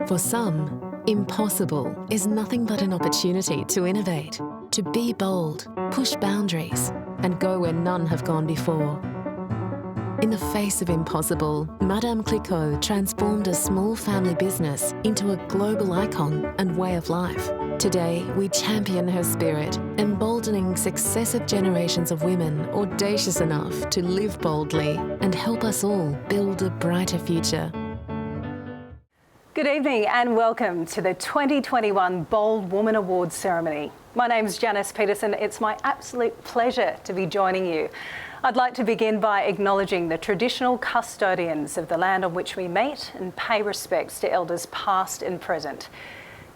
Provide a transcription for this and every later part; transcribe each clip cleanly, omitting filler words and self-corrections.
For some, impossible is nothing but an opportunity to innovate, to be bold, push boundaries, and go where none have gone before. In the face of impossible, Madame Clicquot transformed a small family business into a global icon and way of life. Today, we champion her spirit, emboldening successive generations of women audacious enough to live boldly and help us all build a brighter future. Good evening and welcome to the 2021 Bold Woman Awards ceremony. My name's Janice Peterson. It's my absolute pleasure to be joining you. I'd like to begin by acknowledging the traditional custodians of the land on which we meet and pay respects to elders past and present.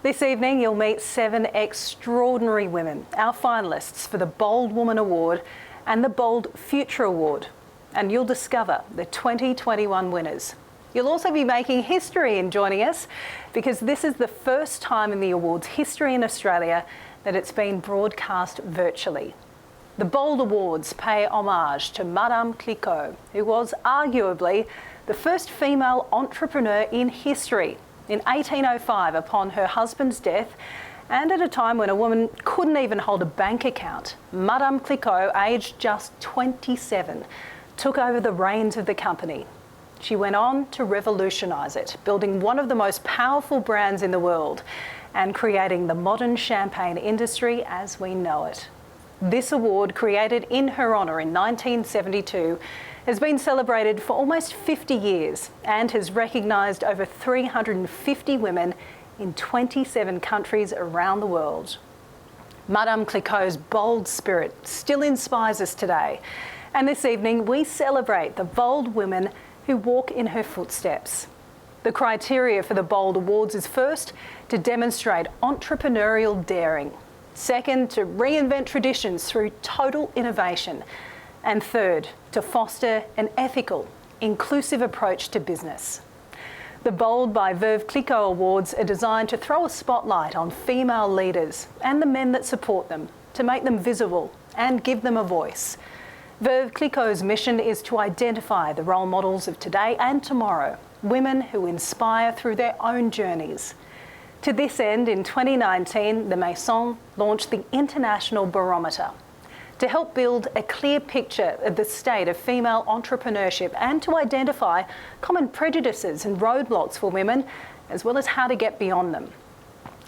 This evening you'll meet 7 extraordinary women, our finalists for the Bold Woman Award and the Bold Future Award, and you'll discover the 2021 winners. You'll also be making history in joining us because this is the first time in the awards history in Australia that it's been broadcast virtually. The Bold Awards pay homage to Madame Clicquot, who was arguably the first female entrepreneur in history in 1805 upon her husband's death, and at a time when a woman couldn't even hold a bank account. Madame Clicquot, aged just 27, took over the reins of the company. She went on to revolutionise it, building one of the most powerful brands in the world and creating the modern champagne industry as we know it. This award, created in her honour in 1972, has been celebrated for almost 50 years and has recognised over 350 women in 27 countries around the world. Madame Clicquot's bold spirit still inspires us today, and this evening we celebrate the bold women who walk in her footsteps. The criteria for the Bold Awards is first, to demonstrate entrepreneurial daring. Second, to reinvent traditions through total innovation. And third, to foster an ethical, inclusive approach to business. The Bold by Veuve Clicquot Awards are designed to throw a spotlight on female leaders and the men that support them, to make them visible and give them a voice. Veuve Clicquot's mission is to identify the role models of today and tomorrow, women who inspire through their own journeys. To this end, in 2019, the Maison launched the International Barometer to help build a clear picture of the state of female entrepreneurship and to identify common prejudices and roadblocks for women, as well as how to get beyond them.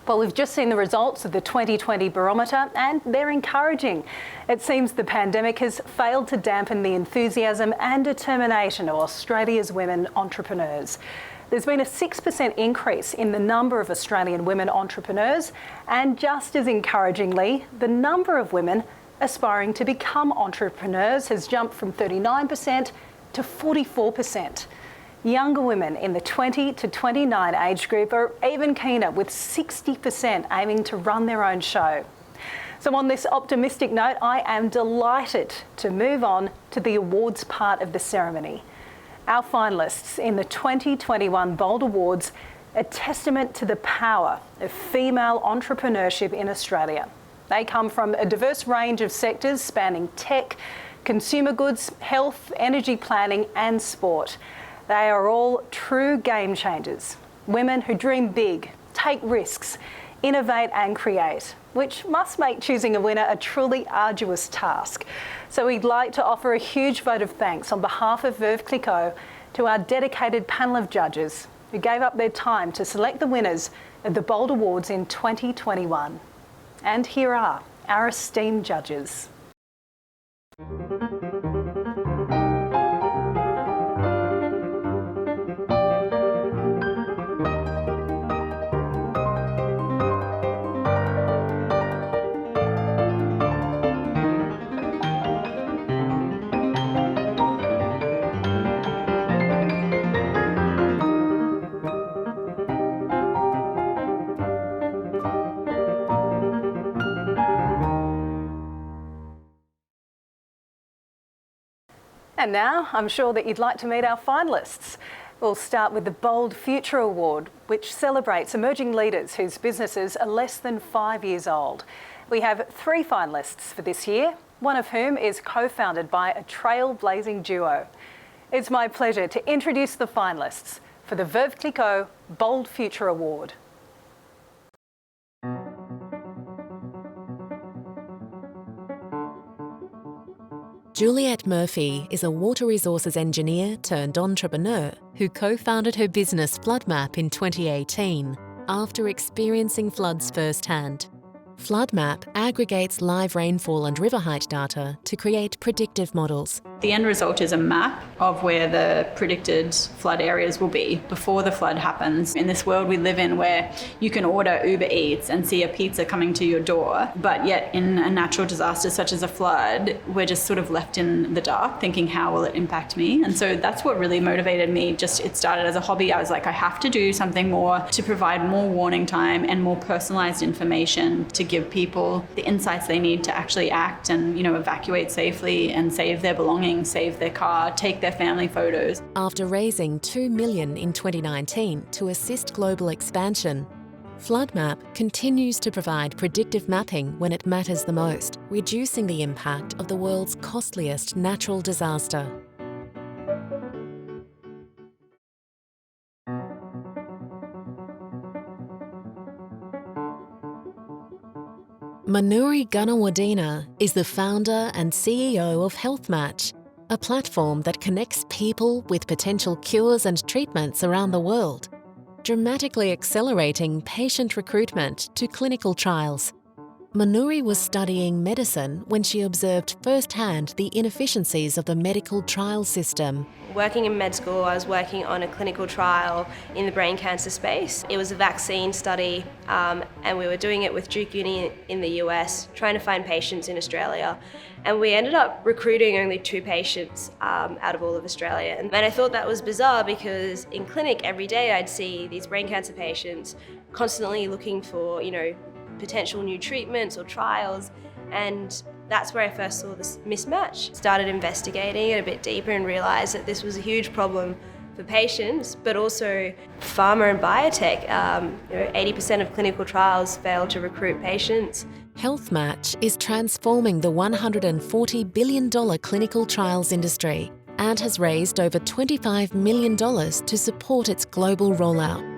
Well, we've just seen the results of the 2020 Barometer and they're encouraging. It seems the pandemic has failed to dampen the enthusiasm and determination of Australia's women entrepreneurs. There's been a 6% increase in the number of Australian women entrepreneurs, and just as encouragingly, the number of women aspiring to become entrepreneurs has jumped from 39% to 44%. Younger women in the 20 to 29 age group are even keener, with 60% aiming to run their own show. So on this optimistic note, I am delighted to move on to the awards part of the ceremony. Our finalists in the 2021 Bold Awards are a testament to the power of female entrepreneurship in Australia. They come from a diverse range of sectors spanning tech, consumer goods, health, energy planning and sport. They are all true game changers, women who dream big, take risks, innovate and create, which must make choosing a winner a truly arduous task. So we'd like to offer a huge vote of thanks on behalf of Veuve Clicquot to our dedicated panel of judges who gave up their time to select the winners of the Bold Awards in 2021. And here are our esteemed judges. And now I'm sure that you'd like to meet our finalists. We'll start with the Bold Future Award, which celebrates emerging leaders whose businesses are less than 5 years old. We have 3 finalists for this year, one of whom is co-founded by a trailblazing duo. It's my pleasure to introduce the finalists for the Veuve Clicquot Bold Future Award. Juliette Murphy is a water resources engineer turned entrepreneur who co-founded her business FloodMap in 2018 after experiencing floods firsthand. FloodMap aggregates live rainfall and river height data to create predictive models. The end result is a map of where the predicted flood areas will be before the flood happens. In this world we live in where you can order Uber Eats and see a pizza coming to your door, but yet in a natural disaster such as a flood, we're just sort of left in the dark thinking, how will it impact me? And so that's what really motivated me. It started as a hobby. I was like, I have to do something more to provide more warning time and more personalized information to give people the insights they need to actually act and, evacuate safely and save their belongings, save their car, take their family photos. After raising $2 million in 2019 to assist global expansion, FloodMap continues to provide predictive mapping when it matters the most, reducing the impact of the world's costliest natural disaster. Manuri Gunawadena is the founder and CEO of HealthMatch, a platform that connects people with potential cures and treatments around the world, dramatically accelerating patient recruitment to clinical trials. Manuri was studying medicine when she observed firsthand the inefficiencies of the medical trial system. Working in med school, I was working on a clinical trial in the brain cancer space. It was a vaccine study, and we were doing it with Duke Uni in the US, trying to find patients in Australia. And we ended up recruiting only 2 patients out of all of Australia. And I thought that was bizarre because in clinic every day I'd see these brain cancer patients constantly looking for, potential new treatments or trials. And that's where I first saw this mismatch. Started investigating it a bit deeper and realised that this was a huge problem for patients, but also pharma and biotech. 80% of clinical trials fail to recruit patients. HealthMatch is transforming the $140 billion clinical trials industry and has raised over $25 million to support its global rollout.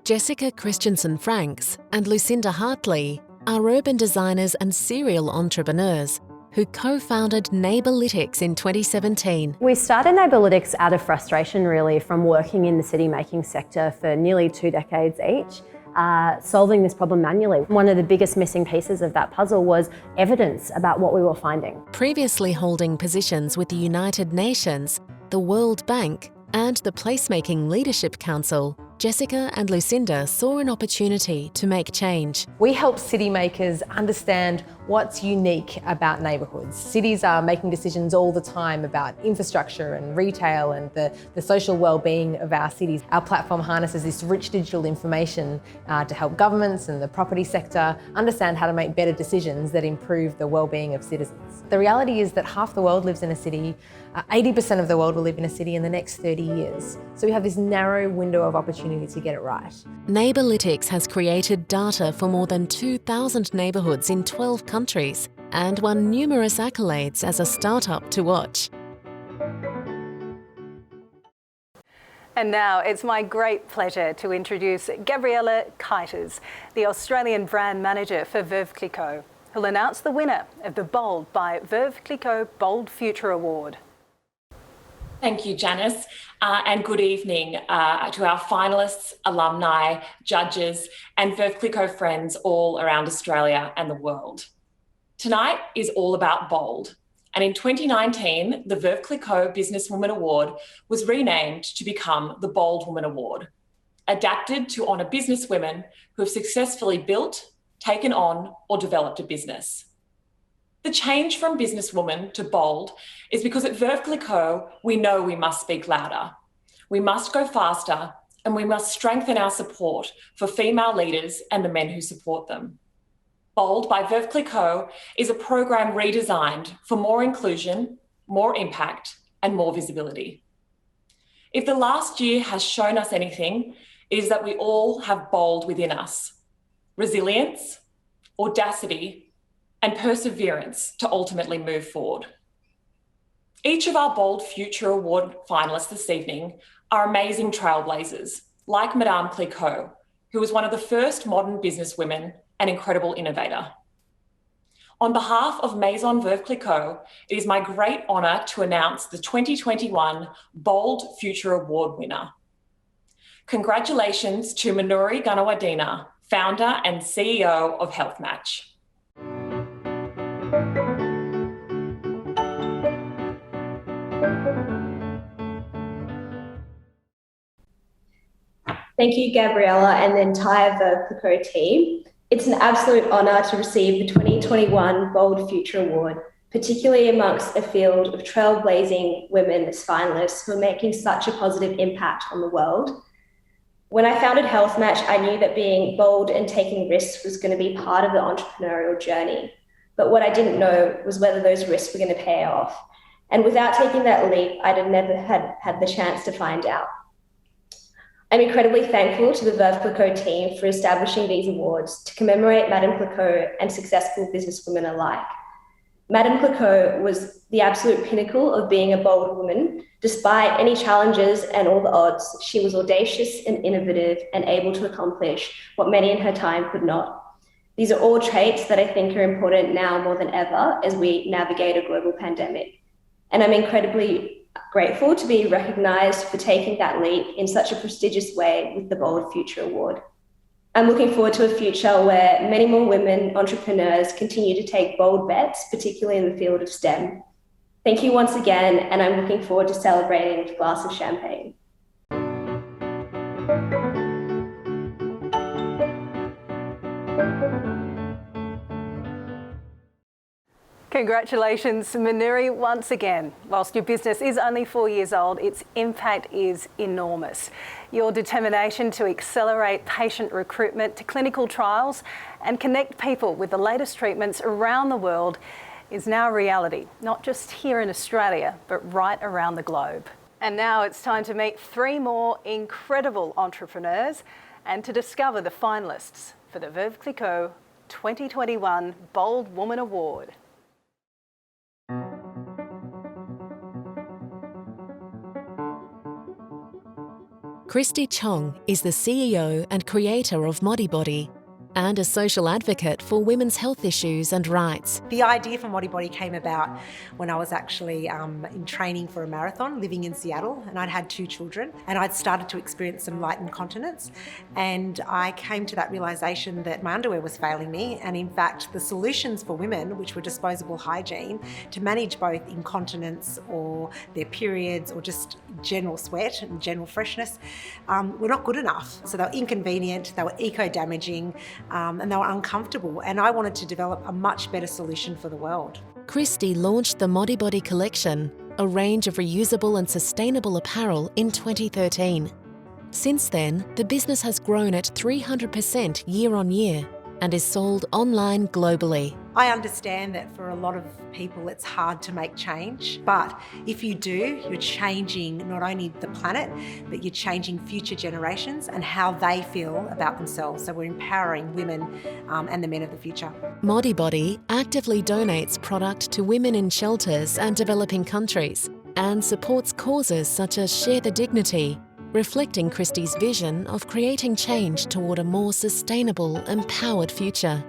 Jessica Christensen Franks and Lucinda Hartley are urban designers and serial entrepreneurs who co-founded Neighbourlytics in 2017. We started Neighbourlytics out of frustration, really, from working in the city-making sector for nearly 2 decades each, solving this problem manually. One of the biggest missing pieces of that puzzle was evidence about what we were finding. Previously holding positions with the United Nations, the World Bank, and the Placemaking Leadership Council, Jessica and Lucinda saw an opportunity to make change. We help city makers understand what's unique about neighbourhoods. Cities are making decisions all the time about infrastructure and retail and the social well-being of our cities. Our platform harnesses this rich digital information to help governments and the property sector understand how to make better decisions that improve the well-being of citizens. The reality is that half the world lives in a city, 80% of the world will live in a city in the next 30 years. So we have this narrow window of opportunity to get it right. Neighbourlytics has created data for more than 2,000 neighbourhoods in 12 countries and won numerous accolades as a startup to watch. And now it's my great pleasure to introduce Gabriella Keiters, the Australian brand manager for Veuve Clicquot, who'll announce the winner of the Bold by Veuve Clicquot Bold Future Award. Thank you, Janice, and good evening to our finalists, alumni, judges, and Veuve Clicquot friends all around Australia and the world. Tonight is all about bold, and in 2019, the Veuve Clicquot Businesswoman Award was renamed to become the Bold Woman Award, adapted to honour businesswomen who have successfully built, taken on, or developed a business. The change from businesswoman to bold is because at Veuve Clicquot, we know we must speak louder. We must go faster, and we must strengthen our support for female leaders and the men who support them. Bold by Veuve Clicquot is a program redesigned for more inclusion, more impact, and more visibility. If the last year has shown us anything, it is that we all have bold within us. Resilience, audacity, and perseverance to ultimately move forward. Each of our Bold Future Award finalists this evening are amazing trailblazers, like Madame Clicquot, who was one of the first modern businesswomen and incredible innovator. On behalf of Maison Veuve Clicquot, it is my great honour to announce the 2021 Bold Future Award winner. Congratulations to Manuri Gunawadena, founder and CEO of Health Match. Thank you, Gabriella, and the entire Veuve Clicquot team. It's an absolute honour to receive the 2021 Bold Future Award, particularly amongst a field of trailblazing women as finalists who are making such a positive impact on the world. When I founded Health Match, I knew that being bold and taking risks was going to be part of the entrepreneurial journey. But what I didn't know was whether those risks were going to pay off. And without taking that leap, I'd have never had the chance to find out. I'm incredibly thankful to the Veuve Clicquot team for establishing these awards to commemorate Madame Clicquot and successful businesswomen alike. Madame Clicquot was the absolute pinnacle of being a bold woman. Despite any challenges and all the odds, she was audacious and innovative and able to accomplish what many in her time could not. These are all traits that I think are important now more than ever as we navigate a global pandemic. And I'm incredibly grateful to be recognised for taking that leap in such a prestigious way with the Bold Future Award. I'm looking forward to a future where many more women entrepreneurs continue to take bold bets, particularly in the field of STEM. Thank you once again, and I'm looking forward to celebrating with a glass of champagne. Congratulations, Manuri, once again. Whilst your business is only 4 years old, its impact is enormous. Your determination to accelerate patient recruitment to clinical trials and connect people with the latest treatments around the world is now a reality, not just here in Australia, but right around the globe. And now it's time to meet 3 more incredible entrepreneurs and to discover the finalists for the Veuve Clicquot 2021 Bold Woman Award. Christy Chong is the CEO and creator of Modibody and a social advocate for women's health issues and rights. The idea for Modibody came about when I was actually in training for a marathon, living in Seattle, and I'd had 2 children, and I'd started to experience some light incontinence, and I came to that realisation that my underwear was failing me, and in fact the solutions for women, which were disposable hygiene, to manage both incontinence or their periods or just general sweat and general freshness, were not good enough. So they were inconvenient, they were eco-damaging, and they were uncomfortable, and I wanted to develop a much better solution for the world. Christy launched the Modibody collection, a range of reusable and sustainable apparel, in 2013. Since then, the business has grown at 300% year on year and is sold online globally. I understand that for a lot of people it's hard to make change, but if you do, you're changing not only the planet, but you're changing future generations and how they feel about themselves. So we're empowering women and the men of the future. Modibody actively donates product to women in shelters and developing countries and supports causes such as Share the Dignity, reflecting Christy's vision of creating change toward a more sustainable, empowered future.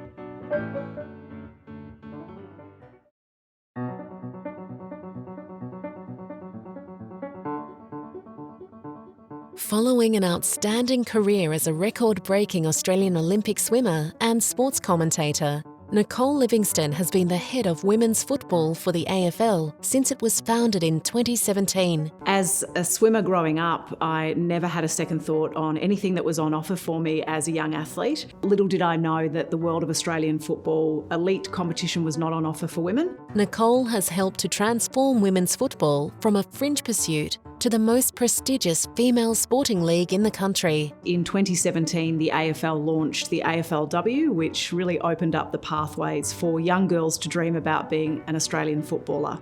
Following an outstanding career as a record-breaking Australian Olympic swimmer and sports commentator, Nicole Livingstone has been the head of women's football for the AFL since it was founded in 2017. As a swimmer growing up, I never had a second thought on anything that was on offer for me as a young athlete. Little did I know that the world of Australian football elite competition was not on offer for women. Nicole has helped to transform women's football from a fringe pursuit to the most prestigious female sporting league in the country. In 2017, the AFL launched the AFLW, which really opened up the pathways for young girls to dream about being an Australian footballer.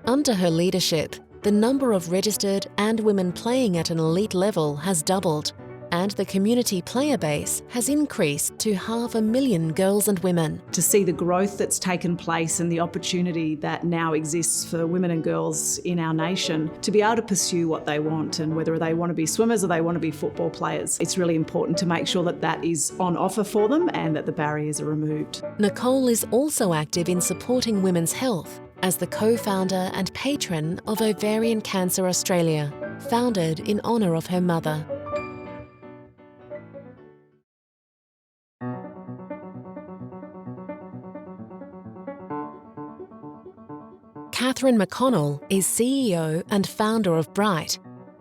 Under her leadership, the number of registered and women playing at an elite level has doubled, and the community player base has increased to 500,000 girls and women. To see the growth that's taken place and the opportunity that now exists for women and girls in our nation to be able to pursue what they want, and whether they want to be swimmers or they want to be football players, it's really important to make sure that that is on offer for them and that the barriers are removed. Nicole is also active in supporting women's health as the co-founder and patron of Ovarian Cancer Australia, founded in honour of her mother. Catherine McConnell is CEO and founder of Bright,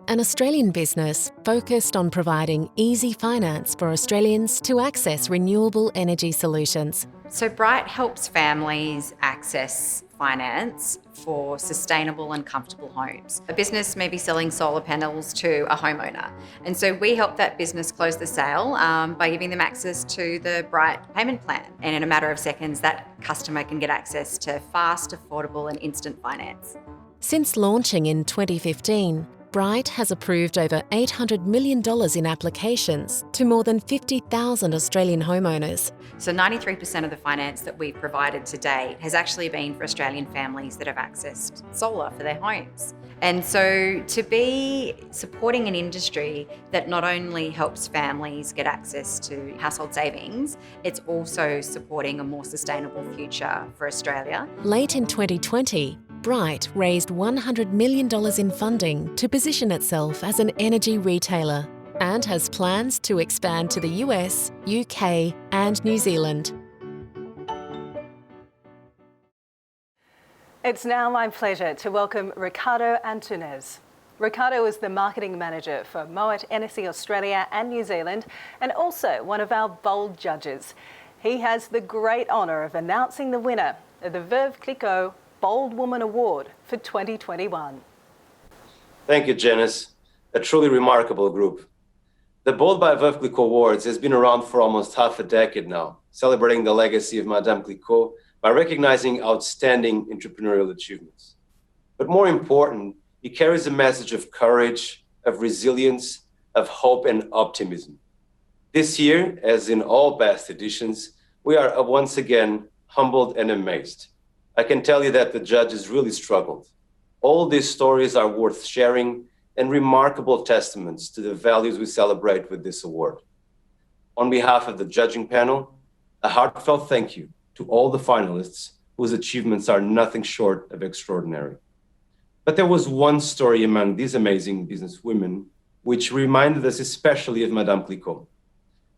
an Australian business focused on providing easy finance for Australians to access renewable energy solutions. So Bright helps families access finance for sustainable and comfortable homes. A business may be selling solar panels to a homeowner, and so we help that business close the sale by giving them access to the Bright payment plan. And in a matter of seconds, that customer can get access to fast, affordable and instant finance. Since launching in 2015, Bright has approved over $800 million in applications to more than 50,000 Australian homeowners. So 93% of the finance that we've provided to date has actually been for Australian families that have accessed solar for their homes. And so to be supporting an industry that not only helps families get access to household savings, it's also supporting a more sustainable future for Australia. Late in 2020, Bright raised $100 million in funding to position itself as an energy retailer and has plans to expand to the US, UK and New Zealand. It's now my pleasure to welcome Ricardo Antunes. Ricardo is the marketing manager for Moet Energy Australia and New Zealand, and also one of our Bold judges. He has the great honour of announcing the winner of the Veuve Clicquot Bold Woman Award for 2021. Thank you, Janice. A truly remarkable group. The Bold by Veuve Clicquot Awards has been around for almost half a decade now, celebrating the legacy of Madame Clicquot by recognizing outstanding entrepreneurial achievements. But more important, it carries a message of courage, of resilience, of hope and optimism. This year, as in all past editions, we are once again humbled and amazed. I can tell you that the judges really struggled. All these stories are worth sharing and remarkable testaments to the values we celebrate with this award. On behalf of the judging panel, a heartfelt thank you to all the finalists whose achievements are nothing short of extraordinary. But there was one story among these amazing businesswomen which reminded us especially of Madame Clicquot.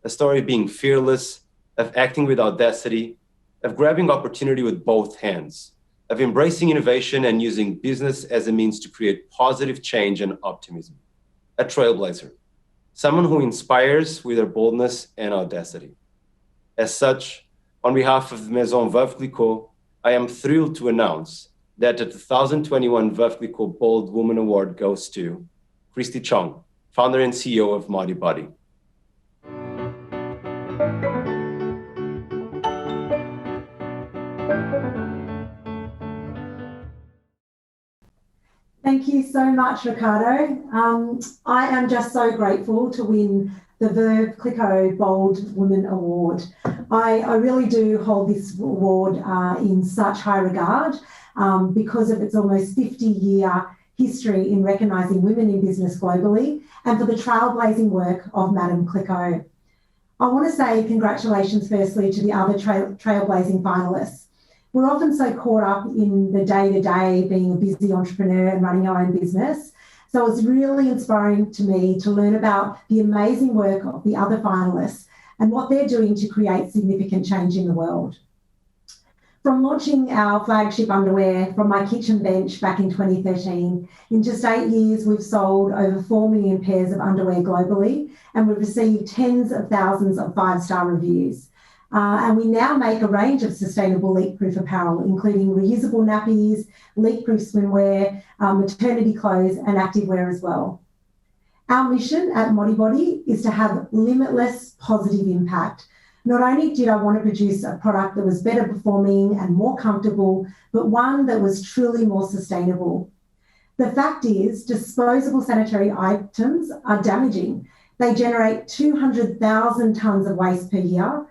A story of being fearless, of acting with audacity, of grabbing opportunity with both hands, of embracing innovation and using business as a means to create positive change and optimism. A trailblazer, someone who inspires with her boldness and audacity. As such, on behalf of the Maison Veuve Clicquot, I am thrilled to announce that the 2021 Veuve Clicquot Bold Woman Award goes to Christy Chong, founder and CEO of Modibody. Thank you so much, Ricardo. I am just so grateful to win the Veuve Clicquot Bold Woman Award. I really do hold this award in such high regard because of its almost 50-year history in recognising women in business globally and for the trailblazing work of Madame Clicquot. I want to say congratulations firstly to the other trailblazing finalists. We're often so caught up in the day-to-day being a busy entrepreneur and running our own business. So it's really inspiring to me to learn about the amazing work of the other finalists and what they're doing to create significant change in the world. From launching our flagship underwear from my kitchen bench back in 2013, in just 8 years, we've sold over 4 million pairs of underwear globally, and we've received tens of thousands of 5-star reviews. And we now make a range of sustainable leak-proof apparel, including reusable nappies, leak-proof swimwear, maternity clothes, and activewear as well. Our mission at Modibody is to have limitless positive impact. Not only did I want to produce a product that was better performing and more comfortable, but one that was truly more sustainable. The fact is, disposable sanitary items are damaging. They generate 200,000 tonnes of waste per year.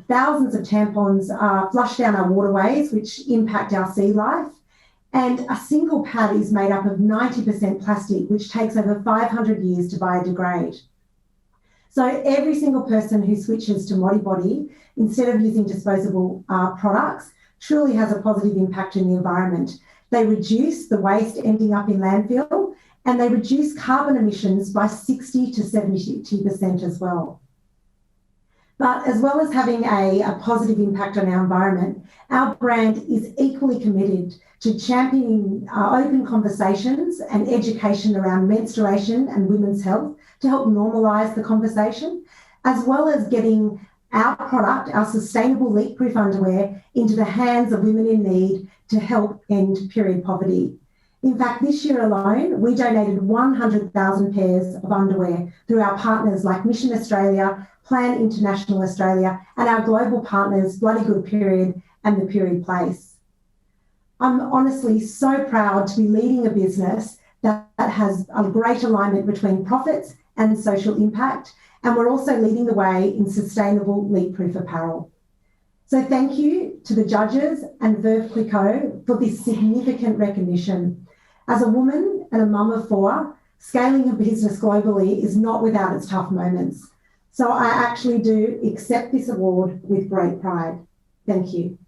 Thousands of tampons are flushed down our waterways, which impact our sea life. And a single pad is made up of 90% plastic, which takes over 500 years to biodegrade. So every single person who switches to Modibodi, instead of using disposable products, truly has a positive impact in the environment. They reduce the waste ending up in landfill, and they reduce carbon emissions by 60 to 70% as well. But as well as having a positive impact on our environment, our brand is equally committed to championing open conversations and education around menstruation and women's health to help normalise the conversation, as well as getting our product, our sustainable leak-proof underwear, into the hands of women in need to help end period poverty. In fact, this year alone, we donated 100,000 pairs of underwear through our partners like Mission Australia, Plan International Australia, and our global partners, Bloody Good Period and The Period Place. I'm honestly so proud to be leading a business that has a great alignment between profits and social impact, and we're also leading the way in sustainable leak-proof apparel. So thank you to the judges and Veuve Clicquot for this significant recognition. As a woman and a mum of 4, scaling a business globally is not without its tough moments. So I actually do accept this award with great pride. Thank you.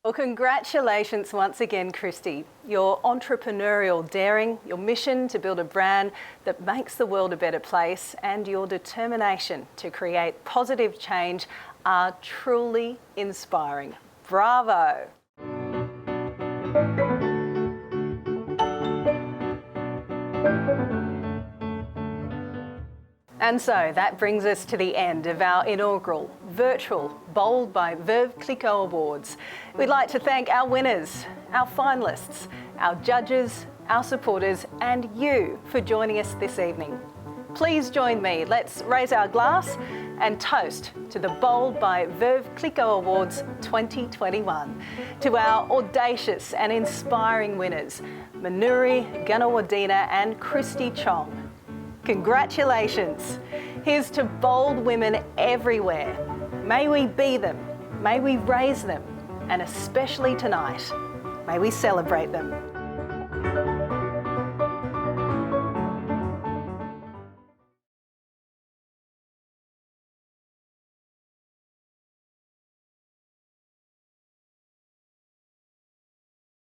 Well, congratulations once again, Christy. Your entrepreneurial daring, your mission to build a brand that makes the world a better place, and your determination to create positive change are truly inspiring. Bravo. And so that brings us to the end of our inaugural virtual Bold by Veuve Clicquot Awards. We'd like to thank our winners, our finalists, our judges, our supporters, and you for joining us this evening. Please join me. Let's raise our glass and toast to the Bold by Veuve Clicquot Awards 2021. To our audacious and inspiring winners, Manuri Gunawadina and Christy Chong. Congratulations. Here's to bold women everywhere. May we be them, may we raise them, and especially tonight, may we celebrate them.